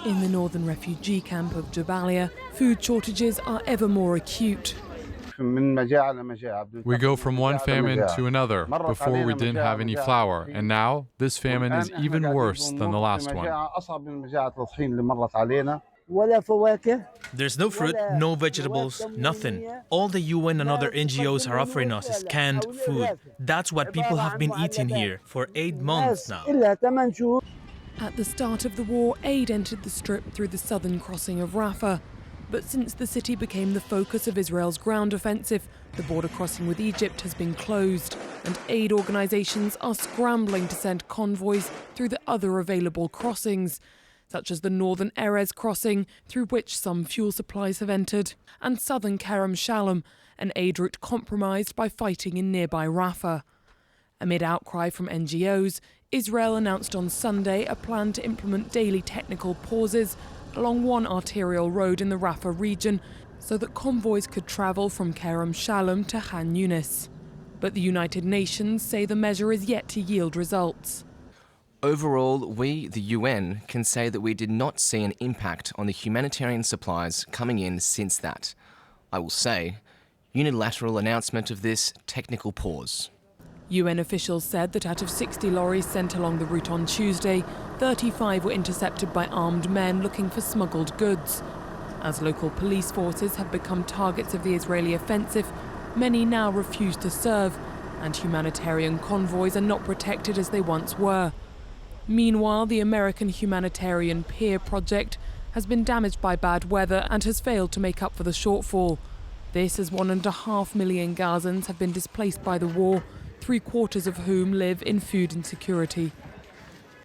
In the northern refugee camp of Jabalia, food shortages are ever more acute. We go from one famine to another. Before we didn't have any flour, and now this famine is even worse than the last one. There's no fruit, no vegetables, nothing. All the UN and other NGOs are offering us is canned food. That's what people have been eating here for 8 months now. At the start of the war, aid entered the strip through the southern crossing of Rafah. But since the city became the focus of Israel's ground offensive, the border crossing with Egypt has been closed, and aid organisations are scrambling to send convoys through the other available crossings, such as the northern Erez crossing, through which some fuel supplies have entered, and southern Kerem Shalom, an aid route compromised by fighting in nearby Rafah. Amid outcry from NGOs, Israel announced on Sunday a plan to implement daily technical pauses along one arterial road in the Rafah region so that convoys could travel from Kerem Shalom to Han Yunis. But the United Nations say the measure is yet to yield results. Overall, we, the UN, can say that we did not see an impact on the humanitarian supplies coming in since that, I will say, unilateral announcement of this technical pause. UN officials said that out of 60 lorries sent along the route on Tuesday, 35 were intercepted by armed men looking for smuggled goods. As local police forces have become targets of the Israeli offensive, many now refuse to serve, and humanitarian convoys are not protected as they once were. Meanwhile, the American humanitarian PEER project has been damaged by bad weather and has failed to make up for the shortfall. This as 1.5 million Gazans have been displaced by the war, 3/4 of whom live in food insecurity.